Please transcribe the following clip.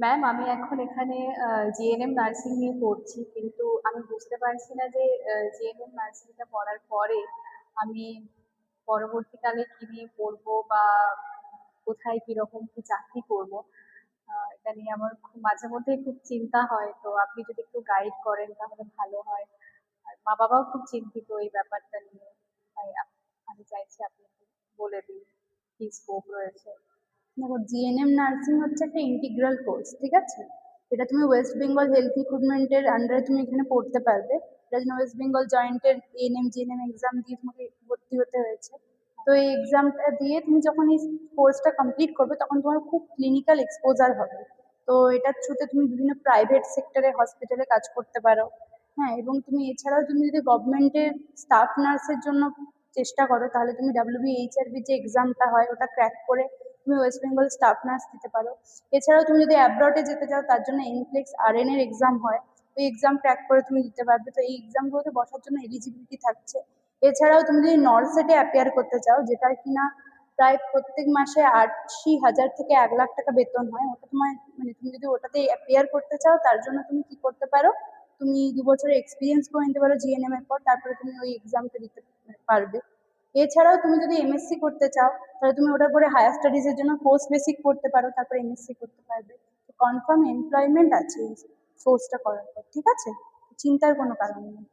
Ma'am, আমি এখন এখানে জিএনএম নার্সিং নিয়ে পড়ছি, কিন্তু আমি বুঝতে পারছি না যে জিএনএম নার্সিংটা পড়ার পরে আমি পরবর্তীকালে কি নিয়ে পড়বো বা কোথায় কিরকম কি চাকরি করব। এটা নিয়ে আমার খুব মাঝে মধ্যেই খুব চিন্তা হয়, তো আপনি যদি একটু গাইড করেন তাহলে ভালো হয়। আর মা বাবাও খুব চিন্তিত এই ব্যাপারটা নিয়ে, তাই আমি চাইছি আপনি একটু বলে দিন কি স্কোপ রয়েছে। দেখো, জিএনএম নার্সিং হচ্ছে একটা ইন্টিগ্রাল কোর্স, ঠিক আছে? এটা তুমি ওয়েস্ট বেঙ্গল হেলথ রিক্রুটমেন্টের আন্ডারে তুমি এখানে পড়তে পারবে। এটার জন্য ওয়েস্ট বেঙ্গল জয়েন্টের এএনএম জিএনএম এক্সাম দিয়ে তোমাকে ভর্তি হতে হয়েছে। তো এই এক্সামটা দিয়ে তুমি যখন এই কোর্সটা কমপ্লিট করবে তখন তোমার খুব ক্লিনিক্যাল এক্সপোজার হবে। তো এটার থ্রুতে তুমি বিভিন্ন প্রাইভেট সেক্টরে হসপিটালে কাজ করতে পারো। হ্যাঁ, এবং তুমি এছাড়াও তুমি যদি গভর্নমেন্টের স্টাফ নার্সের জন্য চেষ্টা করো তাহলে তুমি ডাব্লিউবিএইচআরবি যে এক্সামটা হয় ওটা ক্র্যাক করে তুমি ওয়েস্ট বেঙ্গল স্টাফ নার্স দিতে পারো। এছাড়াও তুমি যদি অ্যাব্রডে যেতে চাও তার জন্য এনফ্লেক্স আরএন এর এক্সাম হয়, ওই এক্সাম ক্র্যাক করে তুমি দিতে পারবে। তো এই এক্সামগুলোতে বসার জন্য এলিজিবিলিটি থাকছে। এছাড়াও তুমি যদি নর্সেটে অ্যাপিয়ার করতে চাও, যেটা কিনা প্রায় প্রত্যেক মাসে ৮০,০০০ থেকে ১,০০,০০০ টাকা বেতন হয়, ওটা তোমার মানে তুমি যদি ওটাতে অ্যাপিয়ার করতে চাও তার জন্য তুমি কি করতে পারো, তুমি ২ বছরের এক্সপিরিয়েন্স করে নিতে পারো জিএনএম এর পর, তারপরে তুমি ওই এক্সামটা দিতে পারবে। এছাড়াও তুমি যদি এমএসসি করতে চাও তাহলে তুমি ওটার পরে হায়ার স্টাডিজের জন্য পোস্ট বেসিক করতে পারো, তারপরে এমএসসি করতে পারবে। কনফার্ম এমপ্লয়মেন্ট আছে এই কোর্সটা করার পর, ঠিক আছে? চিন্তার কোনো কারণ নেই।